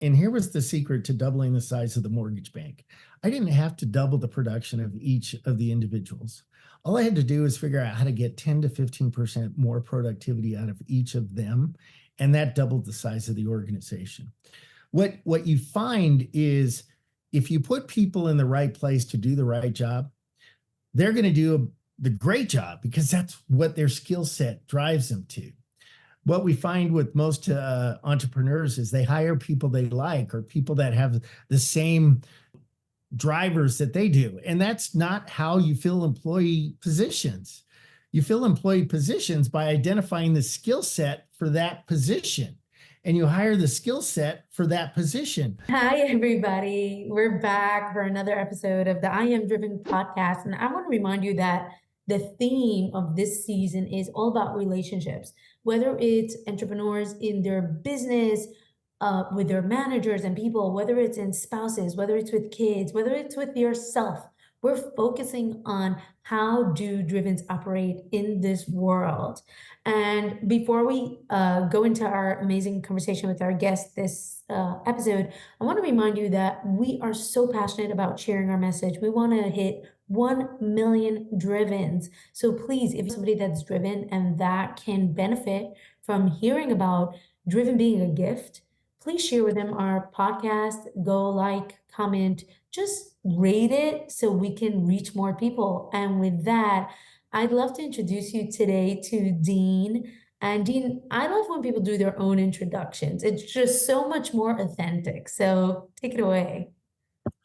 And here was the secret to doubling the size of the mortgage bank. I didn't have to double the production of each of the individuals. All I had to do is figure out how to get 10 to 15% more productivity out of each of them. And that doubled the size of the organization. What you find is if you put people in the right place to do the right job, they're going to do the great job because that's what their skill set drives them to. What we find with most entrepreneurs is they hire people they like or people that have the same drivers that they do. And that's not how you fill employee positions. You fill employee positions by identifying the skill set for that position. And you hire the skill set for that position. Hi, everybody. We're back for another episode of the I Am Driven podcast. And I want to remind you that the theme of this season is all about relationships, whether it's entrepreneurs in their business, with their managers and people, whether it's in spouses, whether it's with kids, whether it's with yourself. We're focusing on how do drivens operate in this world. And before we go into our amazing conversation with our guest this episode, I want to remind you that we are so passionate about sharing our message. We want to hit 1 million drivens. So please, if you're somebody that's driven and that can benefit from hearing about driven being a gift, please share with them our podcast, go like, comment, just rate it so we can reach more people. And with that, I'd love to introduce you today to Dean. And Dean, I love when people do their own introductions. It's just so much more authentic. So take it away.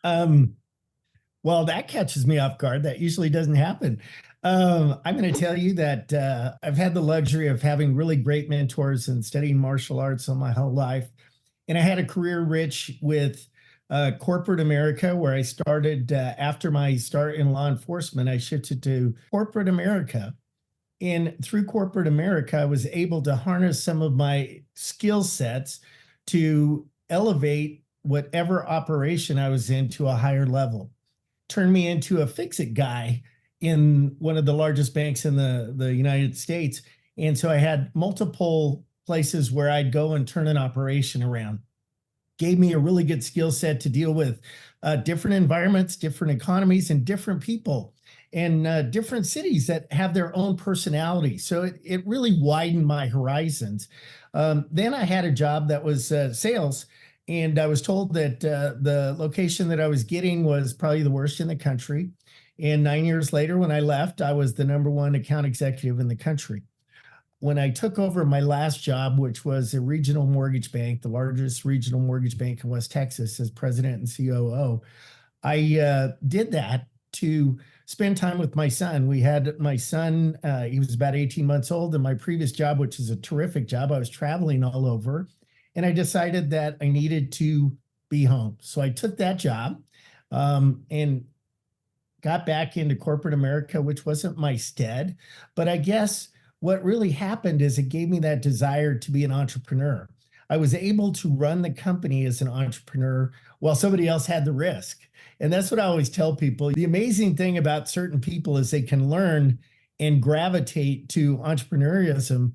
Well, that catches me off guard. That usually doesn't happen. I'm going to tell you that I've had the luxury of having really great mentors and studying martial arts all my whole life. And I had a career rich with corporate America, where I started after my start in law enforcement. I shifted to corporate America. And through corporate America, I was able to harness some of my skill sets to elevate whatever operation I was in to a higher level. Turned me into a fix-it guy in one of the largest banks in the United States. And so I had multiple places where I'd go and turn an operation around. Gave me a really good skill set to deal with different environments, different economies, and different people, and different cities that have their own personality. So it really widened my horizons. Then I had a job that was sales, and I was told that the location that I was getting was probably the worst in the country. And 9 years later, when I left, I was the #1 account executive in the country. When I took over my last job, which was a regional mortgage bank, the largest regional mortgage bank in West Texas, as president and COO, I did that to spend time with my son. We had my son, he was about 18 months old, and my previous job, which is a terrific job, I was traveling all over, and I decided that I needed to be home. So I took that job and got back into corporate America, which wasn't my stead, but I guess what really happened is it gave me that desire to be an entrepreneur. I was able to run the company as an entrepreneur while somebody else had the risk. And that's what I always tell people. The amazing thing about certain people is they can learn and gravitate to entrepreneurialism.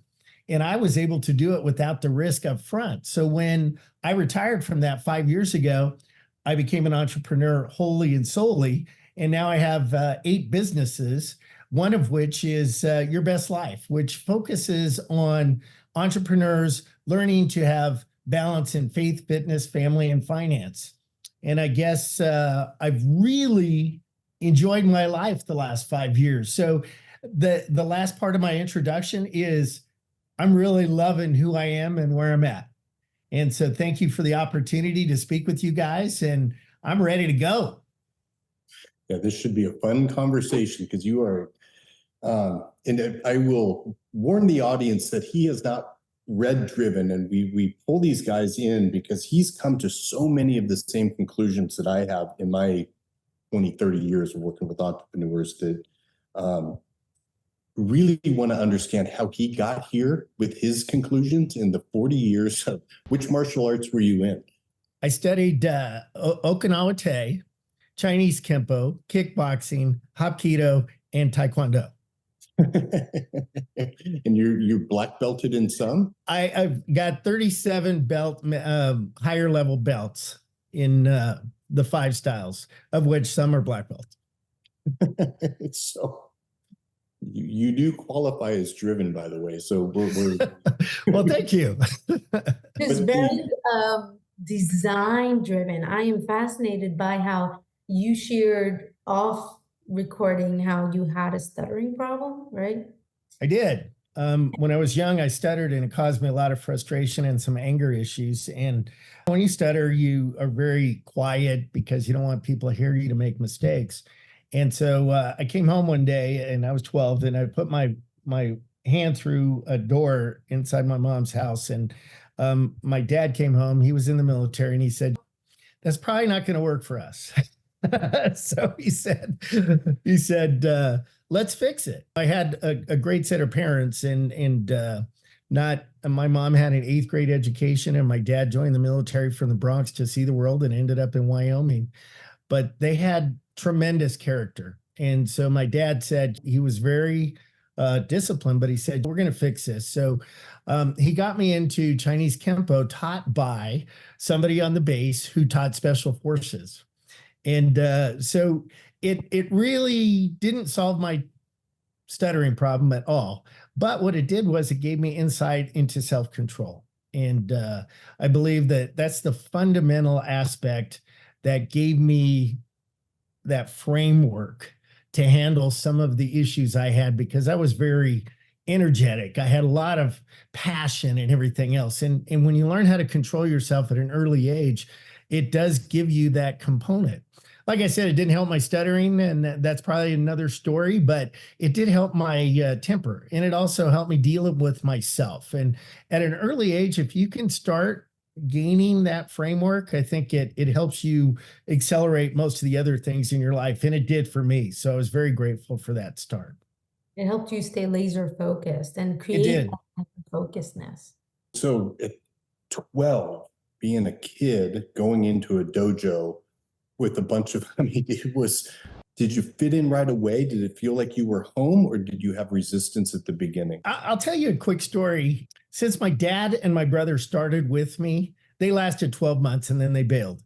And I was able to do it without the risk up front. So when I retired from that 5 years ago, I became an entrepreneur wholly and solely. And now I have 8 businesses, one of which is Your Best Life, which focuses on entrepreneurs learning to have balance in faith, fitness, family, and finance. And I guess I've really enjoyed my life the last 5 years. So the last part of my introduction is I'm really loving who I am and where I'm at. And so thank you for the opportunity to speak with you guys, and I'm ready to go. Yeah, this should be a fun conversation because you are, and I will warn the audience that he has not read Driven, and we pull these guys in because he's come to so many of the same conclusions that I have in my 20, 30 years of working with entrepreneurs that really want to understand how he got here with his conclusions in the 40 years of which martial arts were you in? I studied Okinawa Chinese Kempo, kickboxing, Hapkido, and Taekwondo. And you're black belted in some? I've got 37 higher level belts in the 5 styles, of which some are black belts. So you do qualify as driven, by the way. So we're Well, thank you. It's very design driven. I am fascinated by how you shared off recording how you had a stuttering problem, right? I did. When I was young, I stuttered and it caused me a lot of frustration and some anger issues. And when you stutter, you are very quiet because you don't want people to hear you to make mistakes. And so I came home one day and I was 12 and I put my hand through a door inside my mom's house. And my dad came home. He was in the military and he said, "That's probably not going to work for us." So he said, let's fix it. I had a great set of parents and not, my mom had an 8th grade education and my dad joined the military from the Bronx to see the world and ended up in Wyoming, but they had tremendous character. And so my dad said, he was very disciplined, but he said, "We're going to fix this." So he got me into Chinese Kempo taught by somebody on the base who taught special forces. And so it really didn't solve my stuttering problem at all. But what it did was it gave me insight into self-control. And I believe that that's the fundamental aspect that gave me that framework to handle some of the issues I had, because I was very energetic. I had a lot of passion and everything else. And when you learn how to control yourself at an early age, it does give you that component. Like I said, it didn't help my stuttering, and that's probably another story, but it did help my temper. And it also helped me deal with myself. And at an early age, if you can start gaining that framework, I think it helps you accelerate most of the other things in your life. And it did for me. So I was very grateful for that start. It helped you stay laser focused and create that focusedness. So at 12, being a kid going into a dojo with a bunch of, I mean, did you fit in right away? Did it feel like you were home, or did you have resistance at the beginning? I'll tell you a quick story. Since my dad and my brother started with me, they lasted 12 months and then they bailed.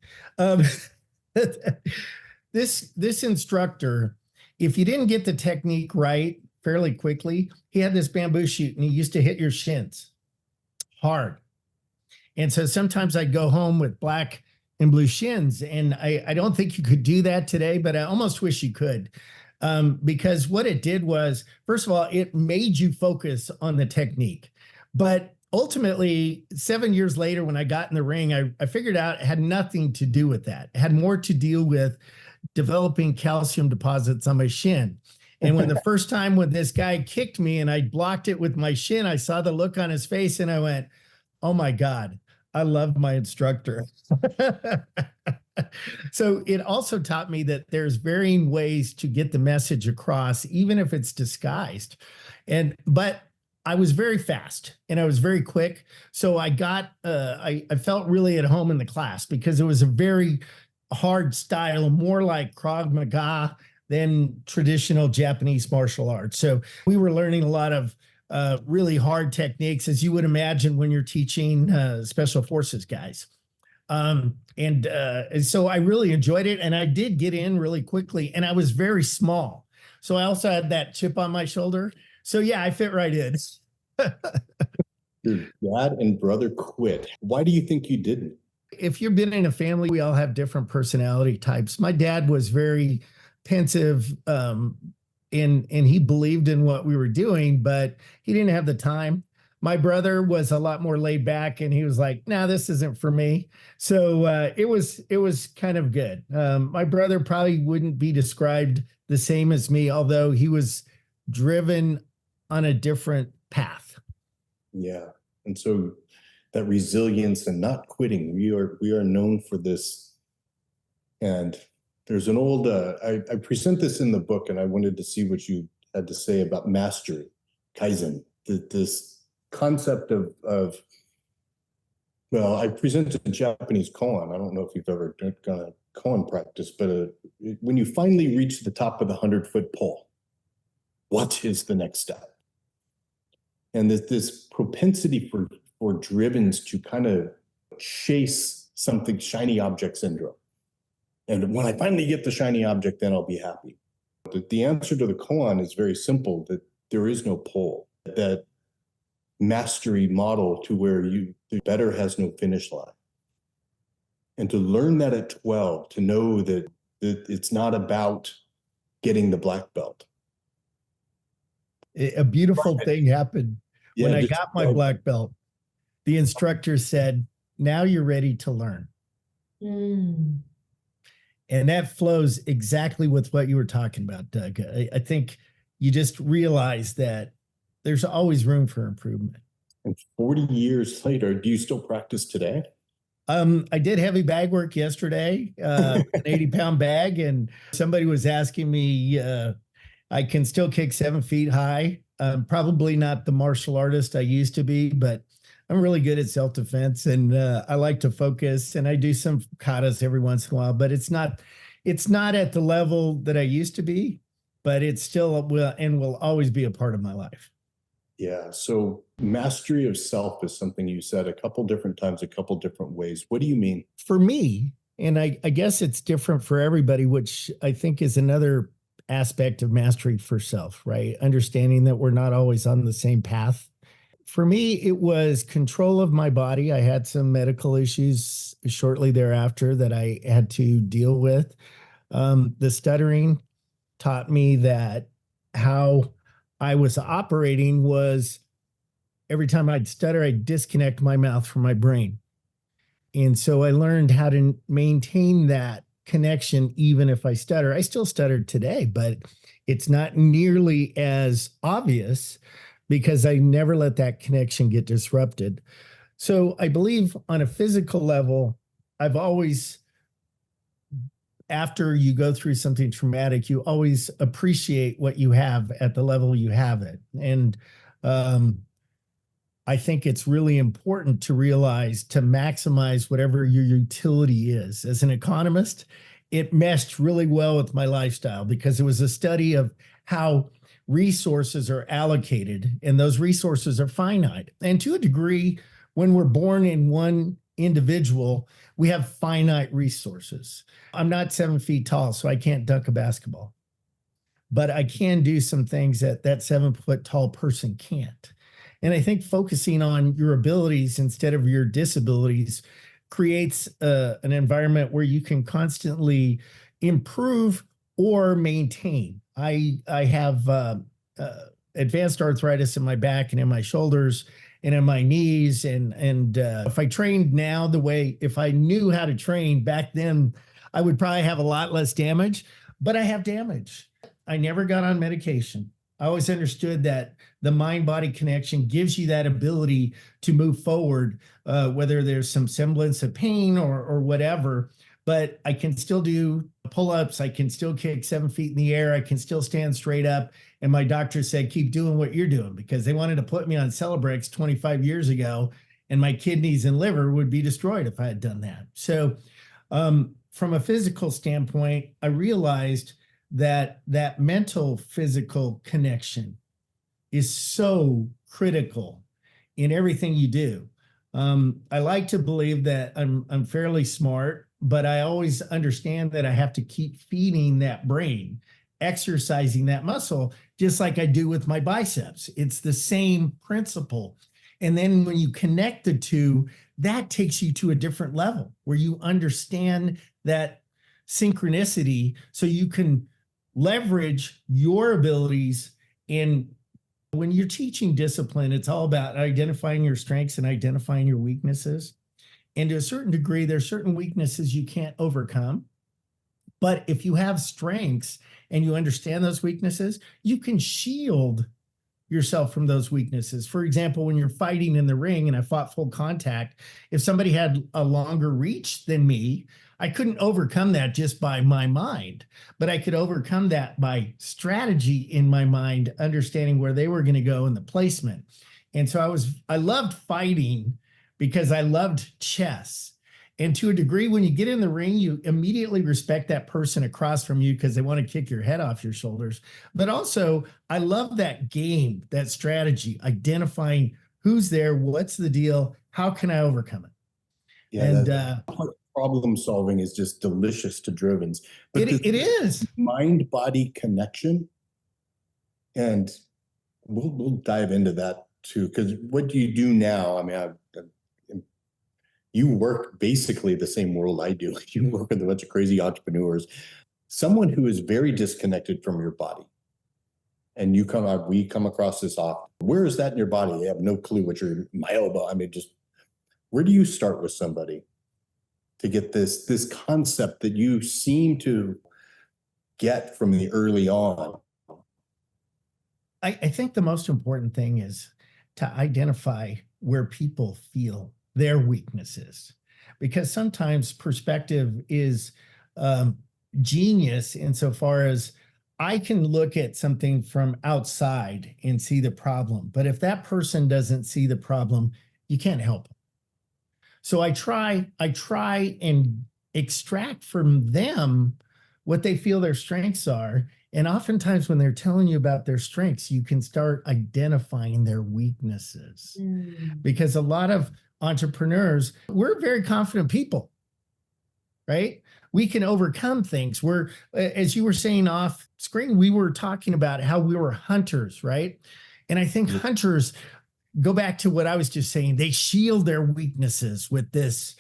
This instructor, if you didn't get the technique right fairly quickly, he had this bamboo shoot and he used to hit your shins hard. And so sometimes I'd go home with black and blue shins. And I don't think you could do that today, but I almost wish you could. Because what it did was, first of all, it made you focus on the technique. But ultimately, 7 years later, when I got in the ring, I figured out it had nothing to do with that. It had more to deal with developing calcium deposits on my shin. And when the first time when this guy kicked me and I blocked it with my shin, I saw the look on his face and I went, "Oh my God, I love my instructor." So it also taught me that there's varying ways to get the message across, even if it's disguised. But I was very fast and I was very quick. So I felt really at home in the class because it was a very hard style, more like Krav Maga than traditional Japanese martial arts. So we were learning a lot of really hard techniques, as you would imagine when you're teaching special forces guys. And so I really enjoyed it, and I did get in really quickly, and I was very small. So I also had that chip on my shoulder. So yeah, I fit right in. Your dad and brother quit. Why do you think you didn't? If you've been in a family, we all have different personality types. My dad was very pensive, and he believed in what we were doing, but he didn't have the time. My brother was a lot more laid back, and he was like, "No, this isn't for me." So it was kind of good. My brother probably wouldn't be described the same as me, although he was driven on a different path. Yeah, and so that resilience and not quitting, we are known for this. And there's an old, I present this in the book, and I wanted to see what you had to say about mastery, Kaizen, this concept of well, I presented Japanese koan. I don't know if you've ever done a koan practice, but when you finally reach the top of the 100-foot pole, what is the next step? And this propensity for drivens to kind of chase something, shiny object syndrome. And when I finally get the shiny object, then I'll be happy. The answer to the koan is very simple, that there is no pole. That mastery model to where the better has no finish line. And to learn that at 12, to know that it's not about getting the black belt. A beautiful thing happened when I got my black belt. The instructor said, now you're ready to learn. Mm. And that flows exactly with what you were talking about, Doug. I think you just realize that there's always room for improvement. And 40 years later, do you still practice today? I did heavy bag work yesterday, an 80-pound bag, and somebody was asking me, I can still kick 7 feet high. Probably not the martial artist I used to be, but I'm really good at self-defense, and I like to focus, and I do some katas every once in a while, but it's not at the level that I used to be, but it still will and will always be a part of my life. Yeah. So mastery of self is something you said a couple different times, a couple different ways. What do you mean? For me, and I guess it's different for everybody, which I think is another aspect of mastery for self, right? Understanding that we're not always on the same path. For me, it was control of my body. I had some medical issues shortly thereafter that I had to deal with. The stuttering taught me that how I was operating was every time I'd stutter, I'd disconnect my mouth from my brain. And so I learned how to maintain that connection even if I stutter. I still stutter today, but it's not nearly as obvious because I never let that connection get disrupted. So I believe on a physical level, I've always, after you go through something traumatic, you always appreciate what you have at the level you have it. And I think it's really important to realize to maximize whatever your utility is. As an economist, it meshed really well with my lifestyle because it was a study of how resources are allocated, and those resources are finite. And to a degree, when we're born in one individual, we have finite resources. I'm not 7 feet tall, so I can't dunk a basketball, but I can do some things that 7 foot tall person can't. And I think focusing on your abilities instead of your disabilities creates an environment where you can constantly improve or maintain. I have advanced arthritis in my back and in my shoulders and in my knees. And if I trained now if I knew how to train back then, I would probably have a lot less damage, but I have damage. I never got on medication. I always understood that the mind-body connection gives you that ability to move forward, whether there's some semblance of pain or whatever, but I can still do pull-ups. I can still kick 7 feet in the air. I can still stand straight up. And my doctor said, keep doing what you're doing, because they wanted to put me on Celebrex 25 years ago, and my kidneys and liver would be destroyed if I had done that. So from a physical standpoint, I realized that mental physical connection is so critical in everything you do. I like to believe that I'm fairly smart, but I always understand that I have to keep feeding that brain, exercising that muscle, just like I do with my biceps. It's the same principle. And then when you connect the two, that takes you to a different level where you understand that synchronicity so you can leverage your abilities. And when you're teaching discipline, it's all about identifying your strengths and identifying your weaknesses. And to a certain degree, there's certain weaknesses you can't overcome. But if you have strengths and you understand those weaknesses, you can shield yourself from those weaknesses. For example, when you're fighting in the ring, and I fought full contact, if somebody had a longer reach than me, I couldn't overcome that just by my mind, but I could overcome that by strategy in my mind, understanding where they were going to go in the placement. And so I loved fighting because I loved chess. And to a degree, when you get in the ring, you immediately respect that person across from you because they want to kick your head off your shoulders. But also, I love that game, that strategy, identifying who's there, what's the deal, how can I overcome it? Yeah, And problem solving is just delicious to drivens. But it is mind-body connection, and we'll dive into that too, because what you do now, I mean, you work basically the same world I do. You work with a bunch of crazy entrepreneurs, someone who is very disconnected from your body. And we come across this often. Where is that in your body? They have no clue what you're, my elbow. I mean, just where do you start with somebody to get this concept that you seem to get from the early on? I think the most important thing is to identify where people feel their weaknesses, because sometimes perspective is genius insofar as I can look at something from outside and see the problem, but if that person doesn't see the problem, you can't help them. So I try and extract from them what they feel their strengths are. And oftentimes when they're telling you about their strengths, you can start identifying their weaknesses. Because a lot of entrepreneurs, we're very confident people, right? We can overcome things. We're, as you were saying off screen, we were talking about how we were hunters, right? And I think hunters, go back to what I was just saying, they shield their weaknesses with this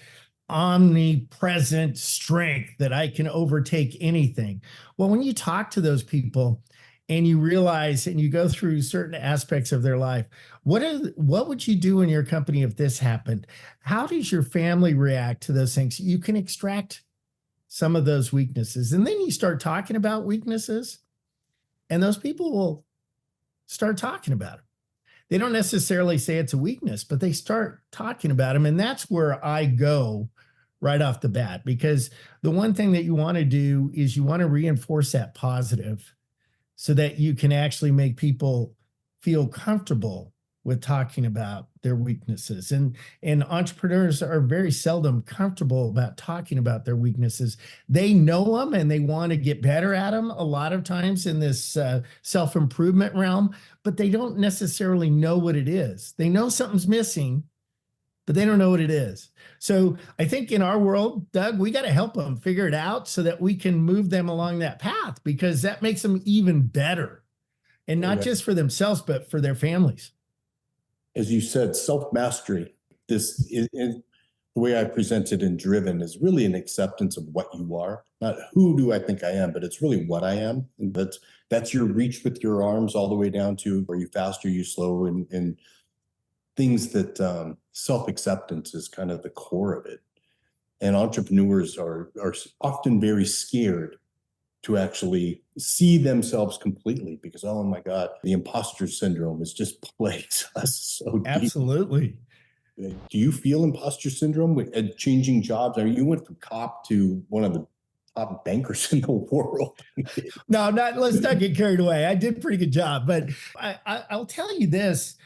omnipresent strength that I can overtake anything. Well, when you talk to those people and you realize and you go through certain aspects of their life, what would you do in your company if this happened? How does your family react to those things? You can extract some of those weaknesses. And then you start talking about weaknesses, and those people will start talking about it. They don't necessarily say it's a weakness, but they start talking about them. And that's where I go right off the bat, because the one thing that you want to do is you want to reinforce that positive so that you can actually make people feel comfortable with talking about their weaknesses. And entrepreneurs are very seldom comfortable about talking about their weaknesses. They know them and they want to get better at them a lot of times in this self-improvement realm, but they don't necessarily know what it is. They know something's missing, but they don't know what it is. So I think in our world, Doug, we got to help them figure it out so that we can move them along that path, because that makes them even better. And not just for themselves, but for their families. As you said, self-mastery, this is the way I present it in Driven, is really an acceptance of what you are. Not who do I think I am, but it's really what I am. And that's your reach with your arms all the way down to are you fast, are you slow, and things that self-acceptance is kind of the core of it. And entrepreneurs are often very scared to actually see themselves completely, because, oh my God, the imposter syndrome is just plagues us so deep. Absolutely. Do you feel imposter syndrome with changing jobs? I mean, you went from cop to one of the top bankers in the world. No, let's not get carried away. I did a pretty good job, but I'll tell you this.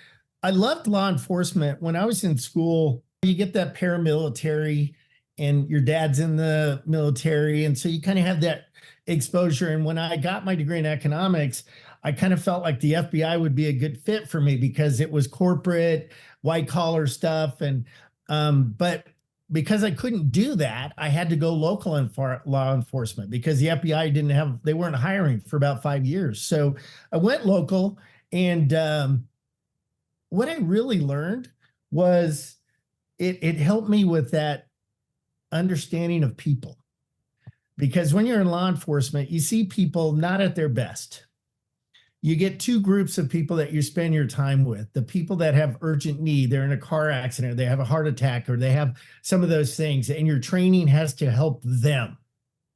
I loved law enforcement. When I was in school, you get that paramilitary and your dad's in the military. And so you kind of have that exposure. And when I got my degree in economics, I kind of felt like the FBI would be a good fit for me because it was corporate, white collar stuff. And, but because I couldn't do that, I had to go local in law enforcement because the FBI they weren't hiring for about 5 years. So I went local, and what I really learned was it helped me with that understanding of people. Because when you're in law enforcement, you see people not at their best. You get two groups of people that you spend your time with. The people that have urgent need, they're in a car accident, or they have a heart attack, or they have some of those things, and your training has to help them.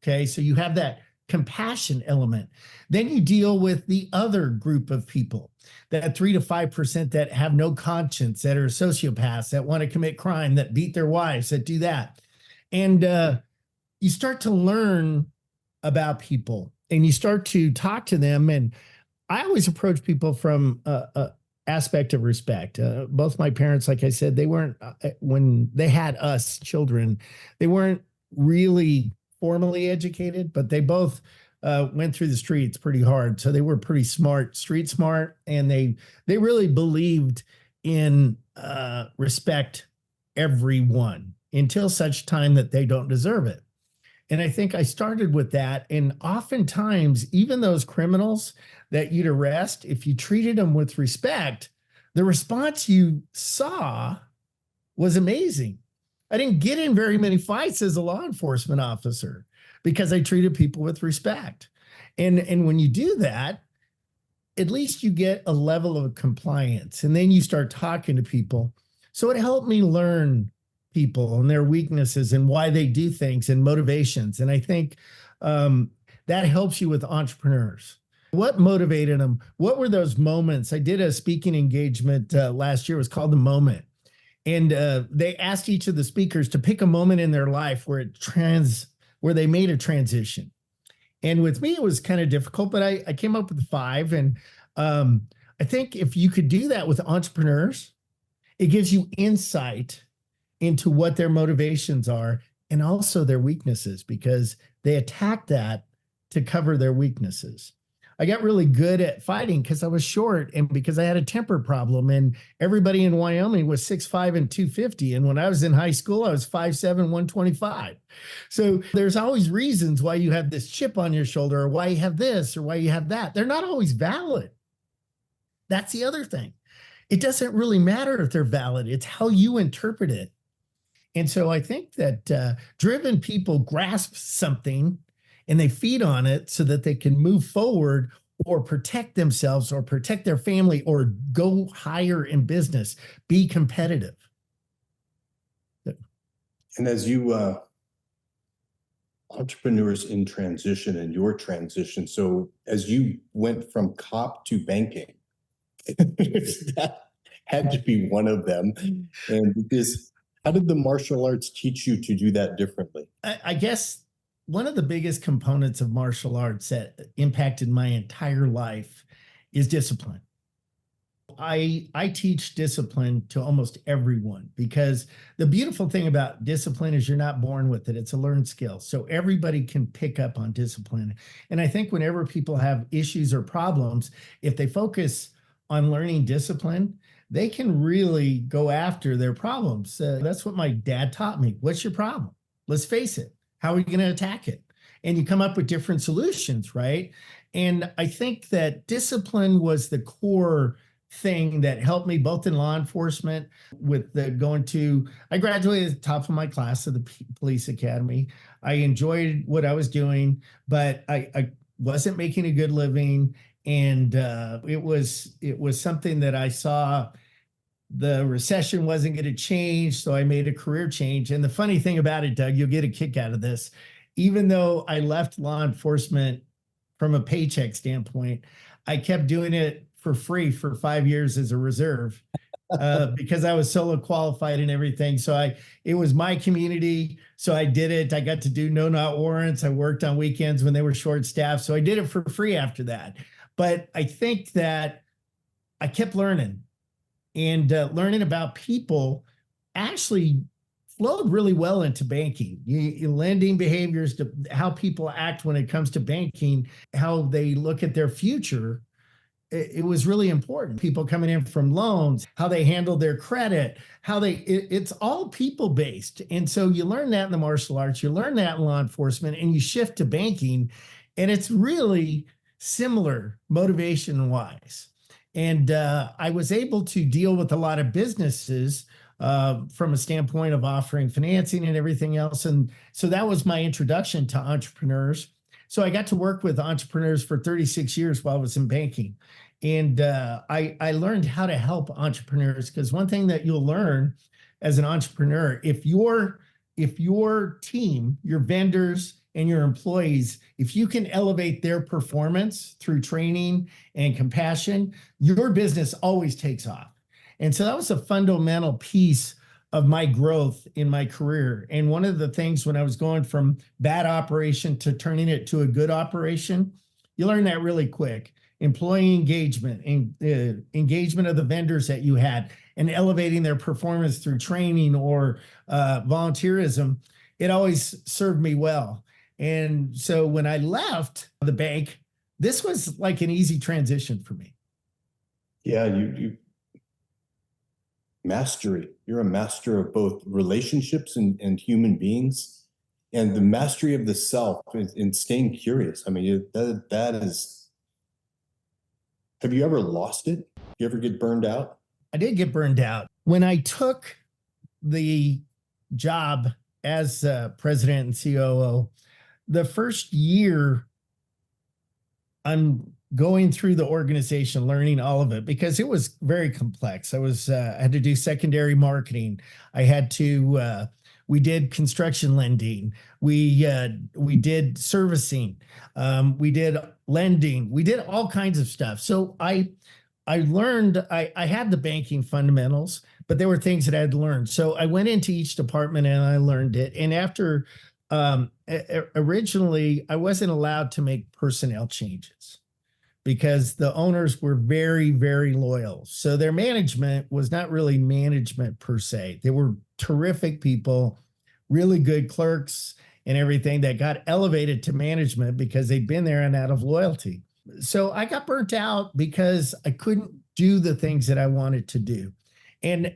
Okay, so you have that compassion element. Then you deal with the other group of people, that 3 to 5% that have no conscience, that are sociopaths, that want to commit crime, that beat their wives, that do that. And you start to learn about people, and you start to talk to them. And I always approach people from aspect of respect. Both my parents, like I said, they weren't, when they had us children, they weren't really formally educated, but they both went through the streets pretty hard. So they were pretty smart, street smart, and they really believed in respect everyone until such time that they don't deserve it. And I think I started with that. And oftentimes, even those criminals that you'd arrest, if you treated them with respect, the response you saw was amazing. I didn't get in very many fights as a law enforcement officer because I treated people with respect. And when you do that, at least you get a level of compliance, and then you start talking to people. So it helped me learn people and their weaknesses and why they do things and motivations. And I think that helps you with entrepreneurs. What motivated them? What were those moments? I did a speaking engagement last year. It was called The Moment. And they asked each of the speakers to pick a moment in their life where where they made a transition. And with me, it was kind of difficult, but I came up with 5. And I think if you could do that with entrepreneurs, it gives you insight into what their motivations are and also their weaknesses, because they attack that to cover their weaknesses. I got really good at fighting because I was short and because I had a temper problem, and everybody in Wyoming was 6'5" and 250. And when I was in high school, I was 5'7", 125. So there's always reasons why you have this chip on your shoulder, or why you have this, or why you have that. They're not always valid. That's the other thing. It doesn't really matter if they're valid. It's how you interpret it. And so I think that driven people grasp something and they feed on it so that they can move forward or protect themselves or protect their family or go higher in business, be competitive. And as you entrepreneurs in transition and your transition, so as you went from cop to banking, that had to be one of them. And how did the martial arts teach you to do that differently? I guess one of the biggest components of martial arts that impacted my entire life is discipline. I teach discipline to almost everyone, because the beautiful thing about discipline is you're not born with it. It's a learned skill. So everybody can pick up on discipline. And I think whenever people have issues or problems, if they focus on learning discipline, they can really go after their problems. That's what my dad taught me. What's your problem? Let's face it. How are you going to attack it? And you come up with different solutions, right? And I think that discipline was the core thing that helped me both in law enforcement with I graduated at the top of my class of the police academy. I enjoyed what I was doing, but I wasn't making a good living. And it was something that I saw the recession wasn't going to change. So I made a career change. And the funny thing about it, Doug, you'll get a kick out of this. Even though I left law enforcement from a paycheck standpoint, I kept doing it for free for 5 years as a reserve because I was solo qualified and everything. So it was my community. So I did it. I got to do no not warrants. I worked on weekends when they were short staffed. So I did it for free after that. But I think that I kept learning, and learning about people actually flowed really well into banking. Lending behaviors, to how people act when it comes to banking, how they look at their future. It was really important. People coming in from loans, how they handle their credit, it's all people based. And so you learn that in the martial arts, you learn that in law enforcement, and you shift to banking, and it's really similar motivation wise. And I was able to deal with a lot of businesses from a standpoint of offering financing and everything else. And so that was my introduction to entrepreneurs. So I got to work with entrepreneurs for 36 years while I was in banking. And I learned how to help entrepreneurs, because one thing that you'll learn as an entrepreneur, if your team, your vendors, and your employees, if you can elevate their performance through training and compassion, your business always takes off. And so that was a fundamental piece of my growth in my career. And one of the things when I was going from bad operation to turning it to a good operation, you learn that really quick. employee engagement, and engagement of the vendors that you had, and elevating their performance through training or volunteerism, it always served me well. And so when I left the bank, this was like an easy transition for me. Yeah, you mastery. You're a master of both relationships and human beings, and the mastery of the self in staying curious. I mean, that is. Have you ever lost it? You ever get burned out? I did get burned out. When I took the job as president and COO, the first year, I'm going through the organization, learning all of it because it was very complex. I had to do secondary marketing. I had to, we did construction lending. We did servicing. We did lending. We did all kinds of stuff. So I learned, I had the banking fundamentals, but there were things that I had to learn. So I went into each department and I learned it. And after, originally, I wasn't allowed to make personnel changes because the owners were very, very loyal. So their management was not really management per se. They were terrific people, really good clerks and everything that got elevated to management because they'd been there and out of loyalty. So I got burnt out because I couldn't do the things that I wanted to do. And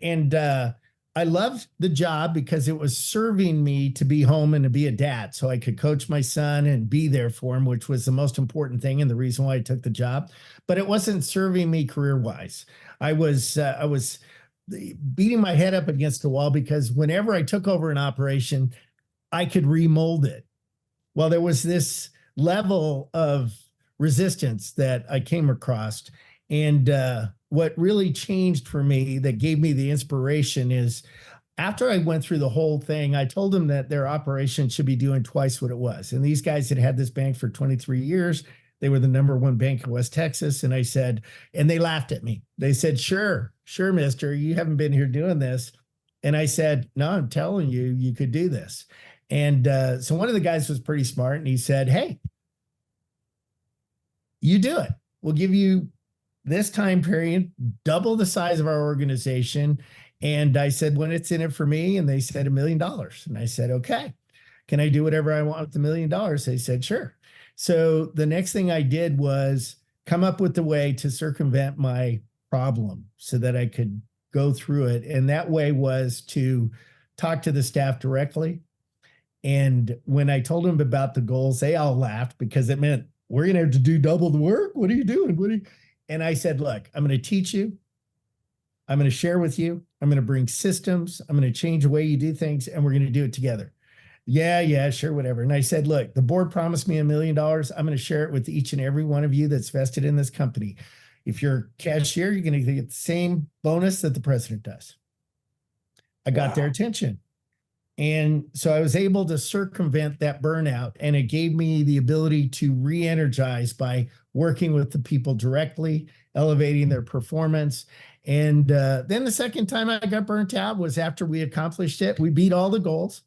I loved the job because it was serving me to be home and to be a dad so I could coach my son and be there for him, which was the most important thing and the reason why I took the job. But it wasn't serving me career-wise. I was beating my head up against the wall because whenever I took over an operation, I could remold it. Well, there was this level of resistance that I came across. And what really changed for me that gave me the inspiration is after I went through the whole thing, I told them that their operation should be doing twice what it was. And these guys had had this bank for 23 years. They were the #1 bank in West Texas. And I said, and they laughed at me. They said, sure, mister, you haven't been here doing this. And I said, no, I'm telling you, you could do this. And so one of the guys was pretty smart and he said, hey, you do it. We'll give you this time period, double the size of our organization. And I said, when it's in it for me, and they said $1 million. And I said, okay, can I do whatever I want with the $1 million? They said, sure. So the next thing I did was come up with the way to circumvent my problem so that I could go through it. And that way was to talk to the staff directly. And when I told them about the goals, they all laughed because it meant we're going to have to do double the work. What are you doing? And I said, look, I'm going to teach you. I'm going to share with you. I'm going to bring systems. I'm going to change the way you do things, and we're going to do it together. Yeah, sure, whatever. And I said, look, the board promised me $1 million. I'm going to share it with each and every one of you that's vested in this company. If you're a cashier, you're going to get the same bonus that the president does. I got their attention. And so I was able to circumvent that burnout, and it gave me the ability to re-energize by working with the people directly, elevating their performance. And then the second time I got burnt out was after we accomplished it. We beat all the goals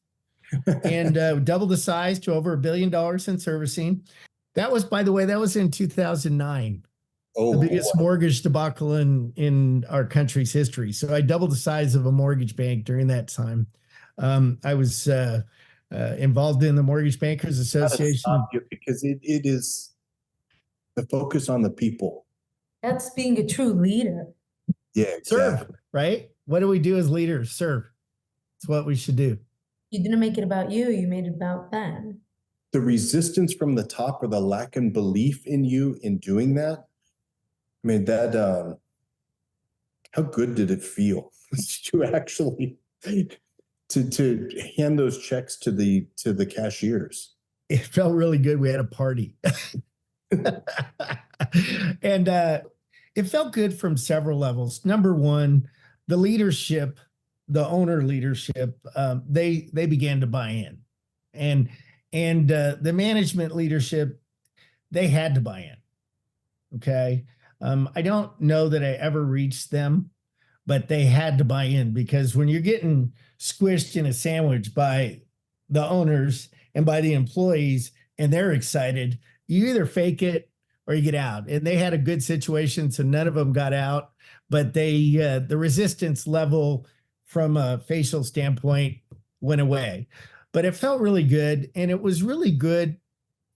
and doubled the size to over $1 billion in servicing. That was, by the way, that was in 2009. The biggest mortgage debacle in our country's history. So I doubled the size of a mortgage bank during that time. I was involved in the Mortgage Bankers Association. Because it is the focus on the people. That's being a true leader. Yeah, exactly. Serve, right? What do we do as leaders? Serve. It's what we should do. You didn't make it about you. You made it about them. The resistance from the top or the lack of belief in you in doing that, I mean, that, how good did it feel to actually to hand those checks to the cashiers? It felt really good. We had a party. And it felt good from several levels. Number one, the leadership, the owner leadership, they began to buy in. And the management leadership, they had to buy in. Okay. I don't know that I ever reached them, but they had to buy in, because when you're getting squished in a sandwich by the owners and by the employees and they're excited, you either fake it or you get out. And they had a good situation, so none of them got out, but the resistance level from a facial standpoint went away. But it felt really good, and it was really good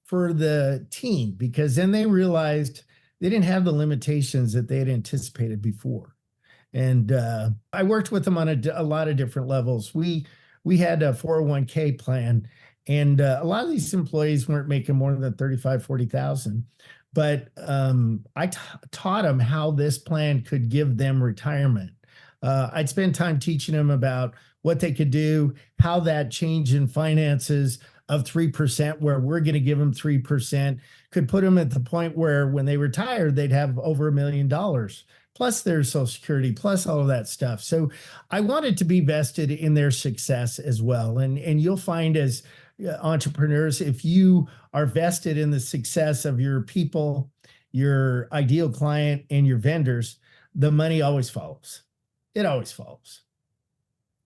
for the team because then they realized they didn't have the limitations that they had anticipated before. And I worked with them on a lot of different levels. We had a 401k plan, and a lot of these employees weren't making more than 35, 40,000. But I taught them how this plan could give them retirement. I'd spend time teaching them about what they could do, how that change in finances of 3%, where we're going to give them 3%, could put them at the point where when they retire, they'd have over $1 million, plus their Social Security, plus all of that stuff. So I wanted to be vested in their success as well. And you'll find as entrepreneurs, if you are vested in the success of your people, your ideal client, and your vendors, the money always follows. It always follows.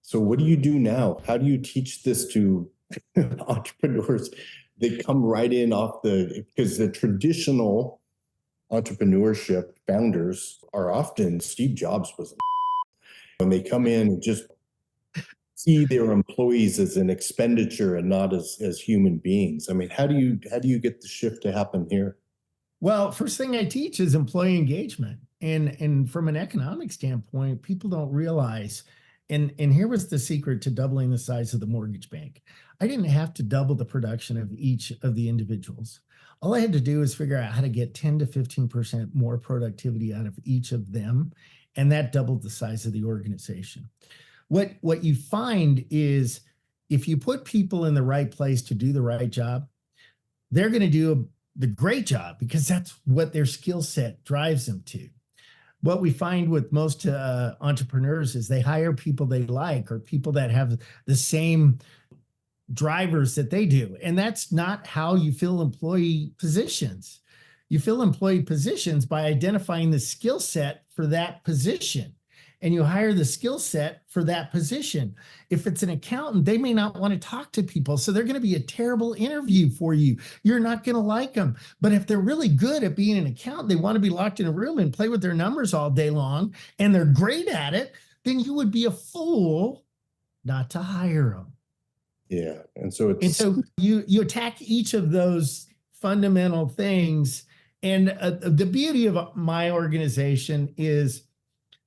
So what do you do now? How do you teach this to entrepreneurs? They come right in because the traditional entrepreneurship founders are often, Steve Jobs was, when they come in and just see their employees as an expenditure and not as human beings. I mean, how do you get the shift to happen here? Well, first thing I teach is employee engagement. And from an economic standpoint, people don't realize, and here was the secret to doubling the size of the mortgage bank. I didn't have to double the production of each of the individuals. All I had to do is figure out how to get 10 to 15% more productivity out of each of them. And that doubled the size of the organization. What you find is if you put people in the right place to do the right job, they're going to do the great job because that's what their skill set drives them to. What we find with most entrepreneurs is they hire people they like or people that have the same drivers that they do. And that's not how you fill employee positions. You fill employee positions by identifying the skill set for that position. And you hire the skill set for that position. If it's an accountant, they may not want to talk to people. So they're going to be a terrible interview for you. You're not going to like them. But if they're really good at being an accountant, they want to be locked in a room and play with their numbers all day long, and they're great at it, then you would be a fool not to hire them. Yeah. And so you attack each of those fundamental things. And the beauty of my organization is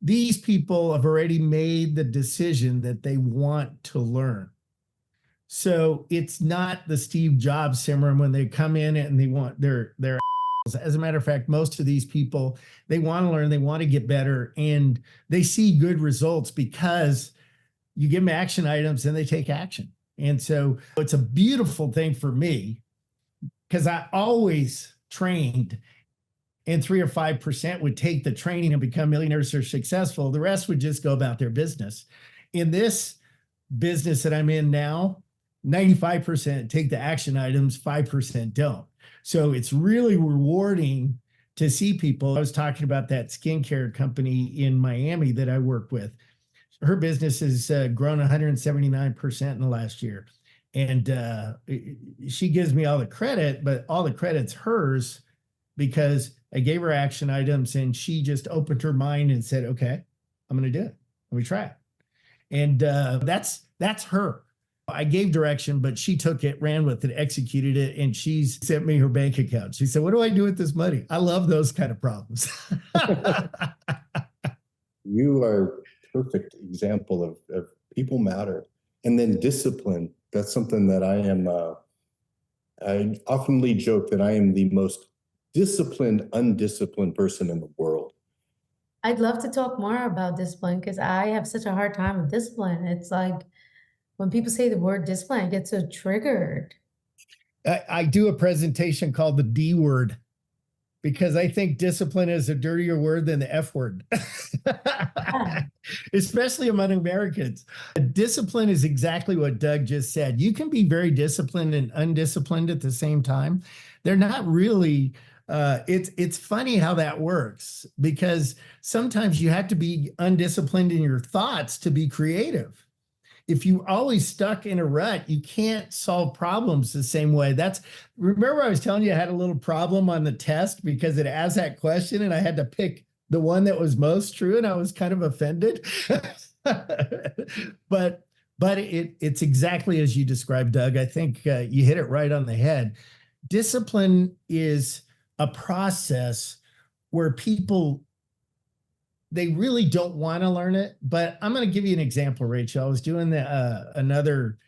these people have already made the decision that they want to learn. So it's not the Steve Jobs syndrome when they come in and they want their as a matter of fact, most of these people, they want to learn, they want to get better, and they see good results because you give them action items and they take action. And so it's a beautiful thing for me because I always trained, and 3 or 5% would take the training and become millionaires or successful. The rest would just go about their business. In this business that I'm in now, 95% take the action items, 5% don't. So it's really rewarding to see people. I was talking about that skincare company in Miami that I work with. Her business has grown 179% in the last year. And she gives me all the credit, but all the credit's hers because I gave her action items and she just opened her mind and said, okay, I'm going to do it. Let me try it. And that's her. I gave direction, but she took it, ran with it, executed it, and she's sent me her bank account. She said, what do I do with this money? I love those kind of problems. You are a perfect example of people matter. And then discipline. That's something that I oftenly joke that I am the most disciplined, undisciplined person in the world. I'd love to talk more about discipline because I have such a hard time with discipline. It's like when people say the word discipline, I get so triggered. I do a presentation called the D word because I think discipline is a dirtier word than the F word, especially among Americans. Discipline is exactly what Doug just said. You can be very disciplined and undisciplined at the same time. They're not really. It's funny how that works because sometimes you have to be undisciplined in your thoughts to be creative. if you're always stuck in a rut, you can't solve problems the same way. Remember I was telling you I had a little problem on the test because it asked that question and I had to pick the one that was most true, and I was kind of offended. But it's exactly as you described, Doug. I think you hit it right on the head. Discipline is a process where people, they really don't want to learn it. But I'm going to give you an example, Rachel. I was doing another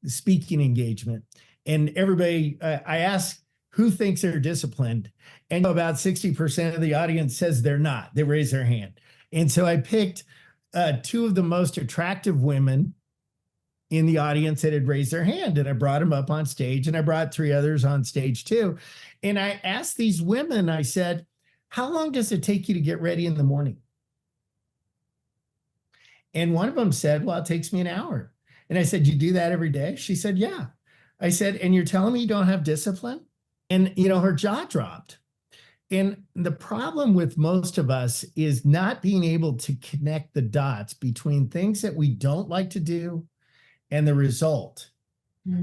speaking engagement, and everybody, I asked who thinks they're disciplined, and about 60% of the audience says they're not. They raise their hand. And so I picked two of the most attractive women in the audience that had raised their hand, and I brought them up on stage, and I brought three others on stage too. And I asked these women, I said, how long does it take you to get ready in the morning? And one of them said, well, it takes me an hour. And I said, you do that every day? She said, yeah. I said, and you're telling me you don't have discipline? And, her jaw dropped. And the problem with most of us is not being able to connect the dots between things that we don't like to do and the result.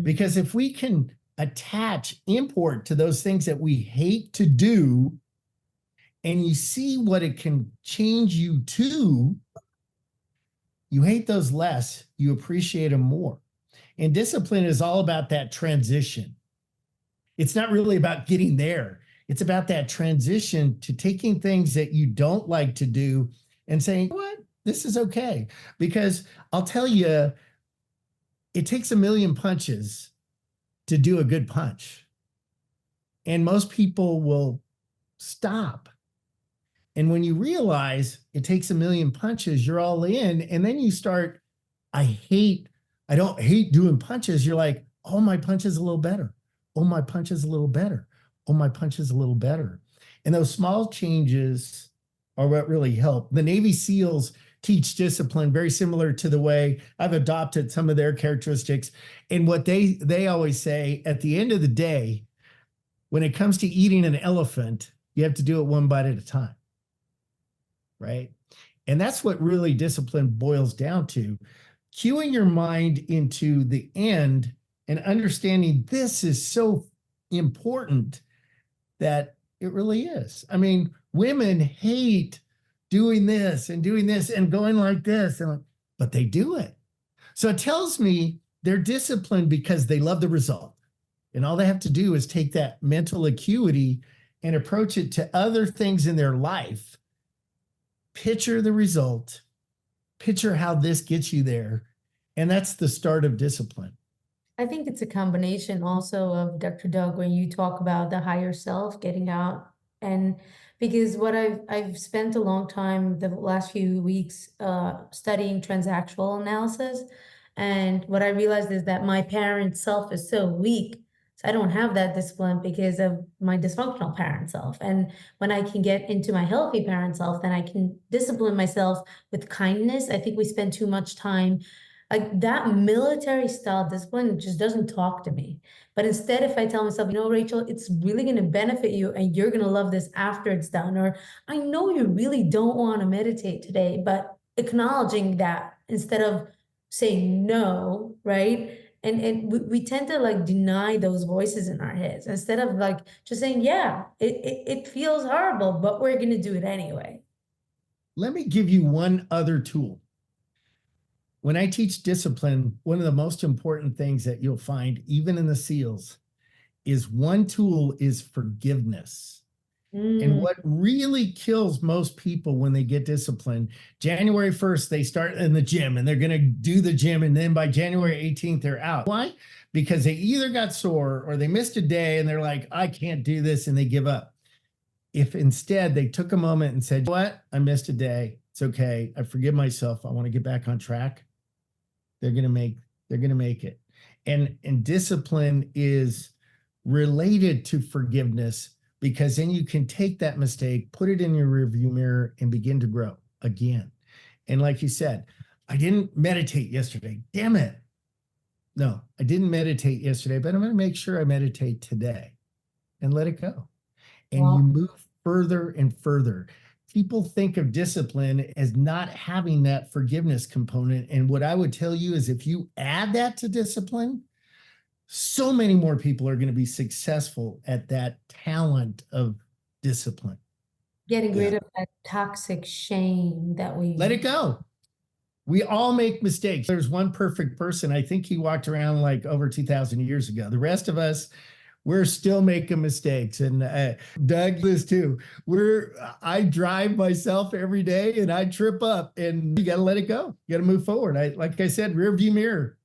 Because if we can attach import to those things that we hate to do, and you see what it can change you to, you hate those less, you appreciate them more. And discipline is all about that transition. It's not really about getting there. It's about that transition to taking things that you don't like to do and saying, what? This is okay. Because I'll tell you, it takes a million punches to do a good punch. And most people will stop. And when you realize it takes a million punches, you're all in. And then you start, I don't hate doing punches. You're like, oh, my punch is a little better. Oh, my punch is a little better. Oh, my punch is a little better. And those small changes are what really help. The Navy SEALs teach discipline very similar to the way I've adopted some of their characteristics. And what they always say, at the end of the day, when it comes to eating an elephant, you have to do it one bite at a time, right? And that's what really discipline boils down to. Cueing your mind into the end and understanding this is so important that it really is. I mean, women hate doing this and going like this, but they do it. So it tells me they're disciplined because they love the result. And all they have to do is take that mental acuity and approach it to other things in their life. Picture the result, picture how this gets you there. And that's the start of discipline. I think it's a combination also of Dr. Doug, when you talk about the higher self getting out. And because what I've spent a long time, the last few weeks, studying transactional analysis. And what I realized is that my parent self is so weak. So I don't have that discipline because of my dysfunctional parent self. And when I can get into my healthy parent self, then I can discipline myself with kindness. I think we spend too much time, like that military style discipline just doesn't talk to me. But instead, if I tell myself, Rachel, it's really going to benefit you and you're going to love this after it's done. Or I know you really don't want to meditate today, but acknowledging that instead of saying no, right? And we tend to like deny those voices in our heads instead of like just saying, yeah, it feels horrible, but we're going to do it anyway. Let me give you one other tool. When I teach discipline, one of the most important things that you'll find, even in the SEALs, is one tool is forgiveness. And what really kills most people when they get disciplined, January 1st, they start in the gym and they're going to do the gym. And then by January 18th, they're out. Why? Because they either got sore or they missed a day and they're like, I can't do this. And they give up. If instead they took a moment and said, what? I missed a day. It's okay. I forgive myself. I want to get back on track. They're going to make it. And discipline is related to forgiveness, because then you can take that mistake, put it in your rearview mirror, and begin to grow again. And like you said, I didn't meditate yesterday. Damn it. No, I didn't meditate yesterday, but I'm going to make sure I meditate today and let it go. And you move further and further. people think of discipline as not having that forgiveness component. And what I would tell you is if you add that to discipline, so many more people are going to be successful at that talent of discipline. Getting rid of that toxic shame that we let it go. We all make mistakes. There's one perfect person. I think he walked around like over 2,000 years ago. The rest of us, we're still making mistakes. And Doug is too. I drive myself every day and I trip up, and you got to let it go. You got to move forward. Like I said, rear view mirror.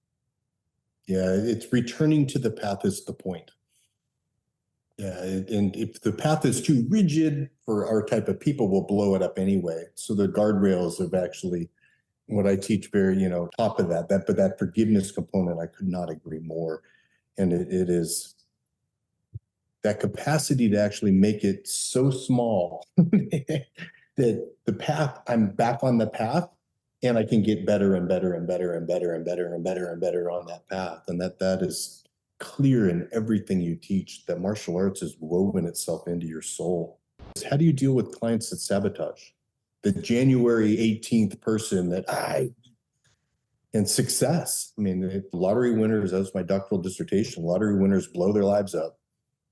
Yeah, it's returning to the path is the point. Yeah, and if the path is too rigid for our type of people, we'll blow it up anyway. So the guardrails of actually what I teach very, top of that, but that forgiveness component, I could not agree more. And it is that capacity to actually make it so small that the path, I'm back on the path, and I can get better and better and better and better and better and better and better on that path. And that is clear in everything you teach, that martial arts is woven itself into your soul. How do you deal with clients that sabotage? The January 18th person and success. I mean, lottery winners, that was my doctoral dissertation. Lottery winners blow their lives up.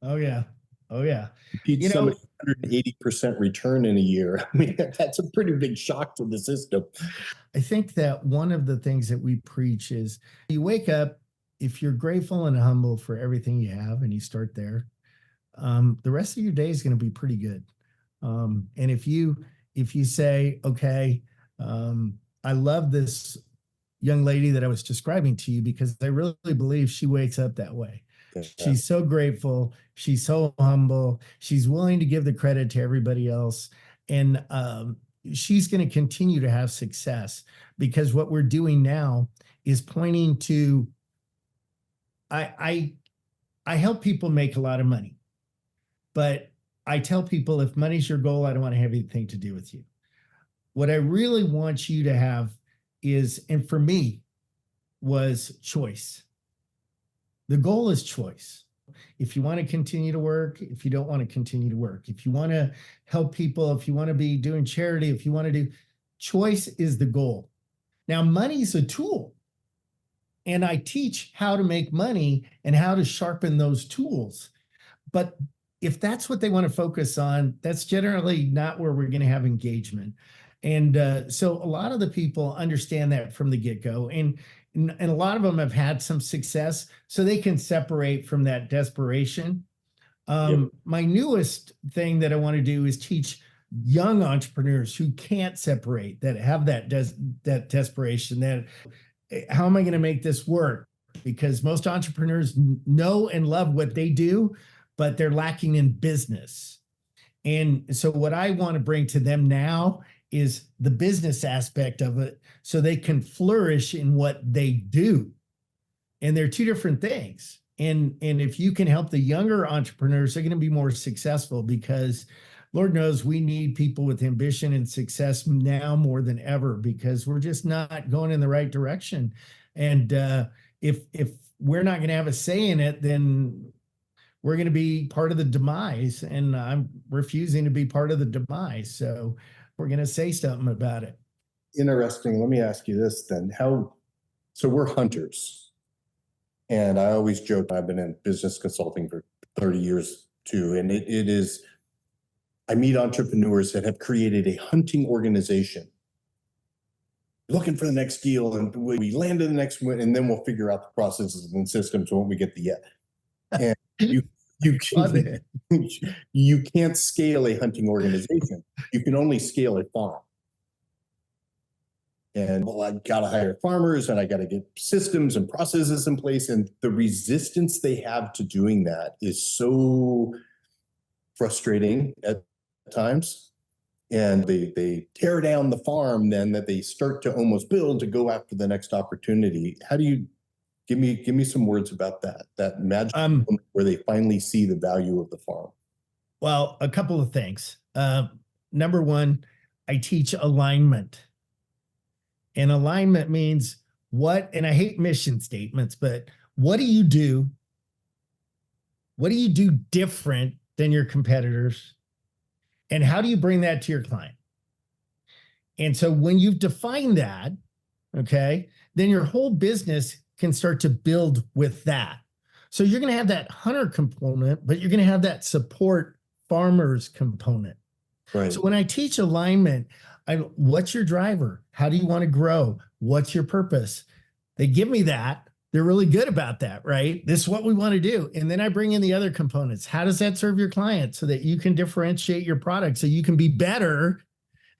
Oh, yeah. Oh, yeah. You teach somebody 180% return in a year. I mean, that's a pretty big shock to the system. I think that one of the things that we preach is you wake up, if you're grateful and humble for everything you have, and you start there, the rest of your day is going to be pretty good. And if you say, okay, I love this young lady that I was describing to you because I really believe she wakes up that way. Yeah. She's so grateful. She's so humble. She's willing to give the credit to everybody else. And she's going to continue to have success because what we're doing now is pointing to, I help people make a lot of money, but I tell people if money's your goal, I don't want to have anything to do with you. What I really want you to have is, and for me, was choice. The goal is choice. If you want to continue to work, if you don't want to continue to work, if you want to help people, if you want to be doing charity, if you want to do, choice is the goal. Now, money is a tool. And I teach how to make money and how to sharpen those tools. But if that's what they want to focus on, that's generally not where we're going to have engagement. And so a lot of the people understand that from the get-go. And a lot of them have had some success, so they can separate from that desperation. My newest thing that I want to do is teach young entrepreneurs who can't separate, that have that desperation, that how am I going to make this work? Because most entrepreneurs know and love what they do, but they're lacking in business. And so what I want to bring to them now is the business aspect of it so they can flourish in what they do. And they're two different things. And if you can help the younger entrepreneurs, they're going to be more successful because Lord knows we need people with ambition and success now more than ever because we're just not going in the right direction. And if we're not going to have a say in it, then we're going to be part of the demise. And I'm refusing to be part of the demise. So we're going to say something about it. Interesting. Let me ask you this then. So we're hunters. And I always joke, I've been in business consulting for 30 years too. And it is, I meet entrepreneurs that have created a hunting organization, looking for the next deal, and we land in the next one, and then we'll figure out the processes and systems when we get the yet. And you can't scale a hunting organization. You can only scale a farm. And well, I got to hire farmers, and I got to get systems and processes in place. And the resistance they have to doing that is so frustrating at times. And they tear down the farm then that they start to almost build to go after the next opportunity. How do you give me some words about that magic moment where they finally see the value of the farm? Well, a couple of things. Number one, I teach alignment. And alignment means what, and I hate mission statements, but what do you do? What do you do different than your competitors? And how do you bring that to your client? And so when you've defined that, okay, then your whole business can start to build with that. So you're going to have that hunter component, but you're going to have that support farmers component. Right. So when I teach alignment, what's your driver? How do you want to grow? What's your purpose? They give me that. They're really good about that, right? This is what we want to do. And then I bring in the other components. How does that serve your client so that you can differentiate your product so you can be better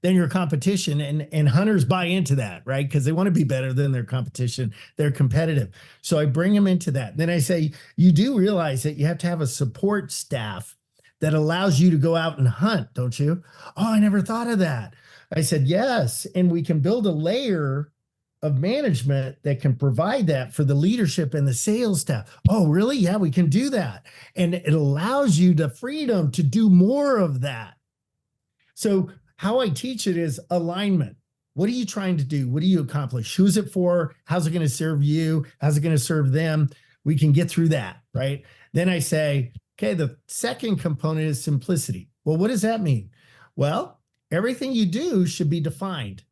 than your competition? And hunters buy into that, right? Because they want to be better than their competition. They're competitive. So I bring them into that. Then I say, you do realize that you have to have a support staff that allows you to go out and hunt, don't you? Oh, I never thought of that. I said, yes. And we can build a layer of management that can provide that for the leadership and the sales staff. Oh, really? Yeah, we can do that. And it allows you the freedom to do more of that. So how I teach it is alignment. What are you trying to do? What do you accomplish? Who's it for? How's it going to serve you? How's it going to serve them? We can get through that, right? Then I say, okay, the second component is simplicity. Well, what does that mean? Well, everything you do should be defined.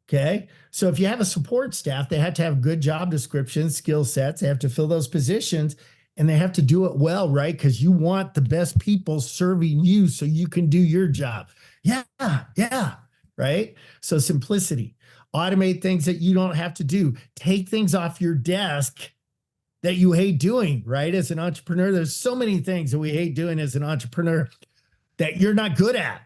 Okay. So if you have a support staff, they have to have good job descriptions, skill sets. They have to fill those positions and they have to do it well, right? Because you want the best people serving you so you can do your job. Yeah. Right. So simplicity, automate things that you don't have to do, take things off your desk that you hate doing, right? As an entrepreneur, there's so many things that we hate doing as an entrepreneur that you're not good at.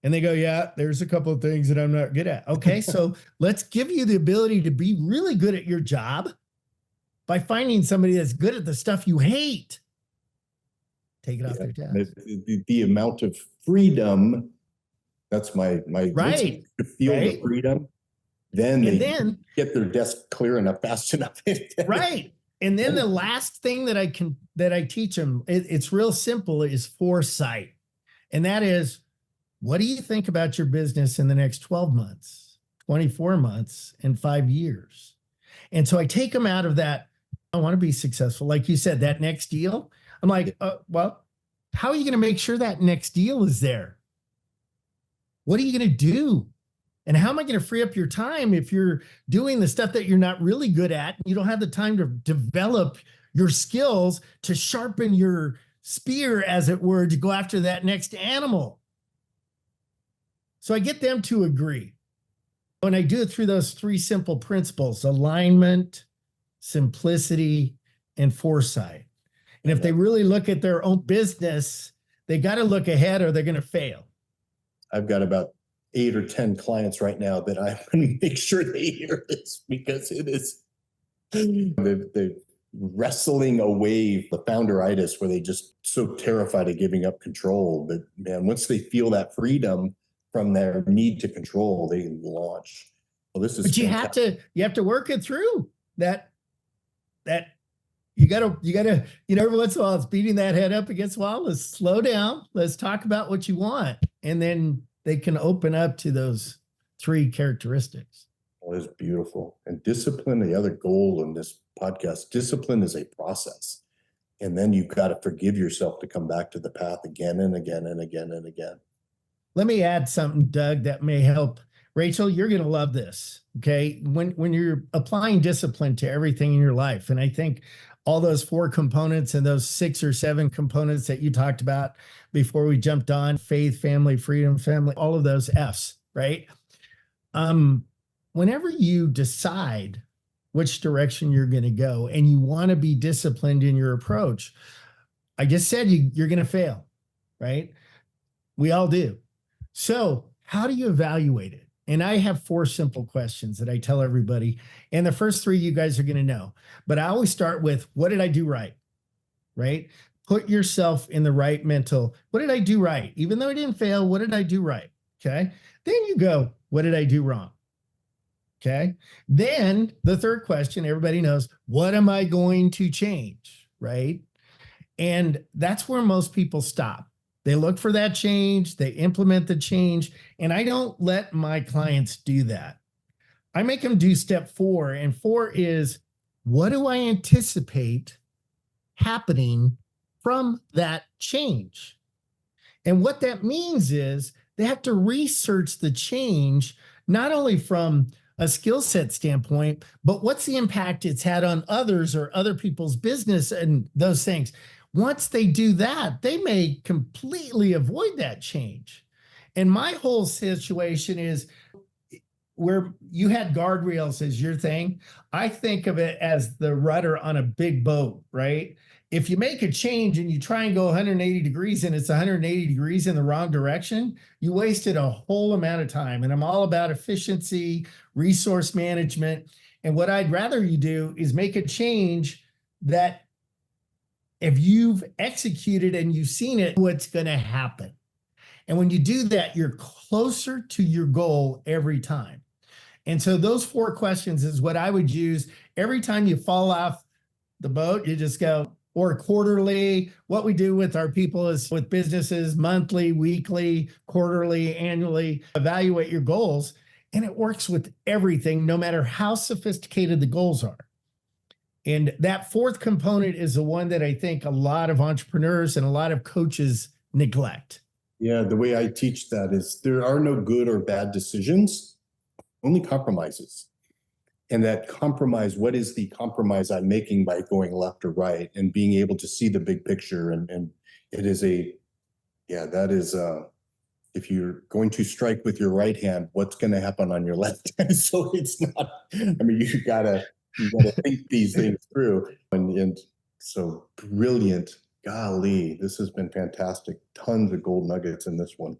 And they go, yeah, there's a couple of things that I'm not good at. Okay, so let's give you the ability to be really good at your job by finding somebody that's good at the stuff you hate. Take it off their desk. The amount of freedom, that's my right. To feel right. the freedom, then they get their desk clear enough, fast enough. Right. And then the last thing that I teach them, it's real simple, is foresight. And that is, what do you think about your business in the next 12 months, 24 months, and 5 years? And so I take them out of that, I want to be successful. Like you said, that next deal. I'm like, well, how are you going to make sure that next deal is there? What are you going to do? And how am I going to free up your time if you're doing the stuff that you're not really good at? And you don't have the time to develop your skills to sharpen your spear, as it were, to go after that next animal. So I get them to agree. And I do it through those three simple principles: alignment, simplicity, and foresight. And if they really look at their own business, they got to look ahead or they're going to fail. I've got about 8 or 10 clients right now that I'm going to make sure they hear this, because it is the wrestling away the founderitis, where they just so terrified of giving up control. But man, once they feel that freedom from their need to control, they launch. Well, this is. But you have to work it through that. You gotta, every once in a while it's beating that head up against the wall. Let's slow down. Let's talk about what you want, and then they can open up to those 3 characteristics. Well, it's beautiful. And discipline, the other goal in this podcast, discipline is a process, and then you've got to forgive yourself to come back to the path again and again and again and again. Let me add something, Doug, that may help. Rachel, you're going to love this, okay? When you're applying discipline to everything in your life, and I think all those 4 components and those 6 or 7 components that you talked about before we jumped on, faith, family, freedom, family, all of those F's, right? Whenever you decide which direction you're going to go and you want to be disciplined in your approach, I just said you're going to fail, right? We all do. So how do you evaluate it? And I have 4 simple questions that I tell everybody. And the first 3 you guys are going to know. But I always start with, what did I do right? Right? Put yourself in the right mental. What did I do right? Even though I didn't fail, what did I do right? Okay. Then you go, what did I do wrong? Okay. Then the third question, everybody knows, what am I going to change? Right? And that's where most people stop. They look for that change, they implement the change, and I don't let my clients do that. I make them do step 4, and 4 is, what do I anticipate happening from that change? And what that means is they have to research the change, not only from a skill set standpoint, but what's the impact it's had on others or other people's business and those things. Once they do that, they may completely avoid that change. And my whole situation is where you had guardrails as your thing. I think of it as the rudder on a big boat, right? If you make a change and you try and go 180 degrees and it's 180 degrees in the wrong direction, you wasted a whole amount of time. And I'm all about efficiency, resource management. And what I'd rather you do is make a change that if you've executed and you've seen it, what's going to happen. And when you do that, you're closer to your goal every time. And so those 4 questions is what I would use every time you fall off the boat. You just go, or quarterly. What we do with our people is with businesses, monthly, weekly, quarterly, annually, evaluate your goals. And it works with everything, no matter how sophisticated the goals are. And that 4th component is the one that I think a lot of entrepreneurs and a lot of coaches neglect. Yeah, the way I teach that is there are no good or bad decisions, only compromises. And that compromise, what is the compromise I'm making by going left or right and being able to see the big picture? And it is that is, if you're going to strike with your right hand, what's going to happen on your left hand? So it's not, I mean, you gotta think these things through. And so brilliant. Golly, this has been fantastic. Tons of gold nuggets in this one.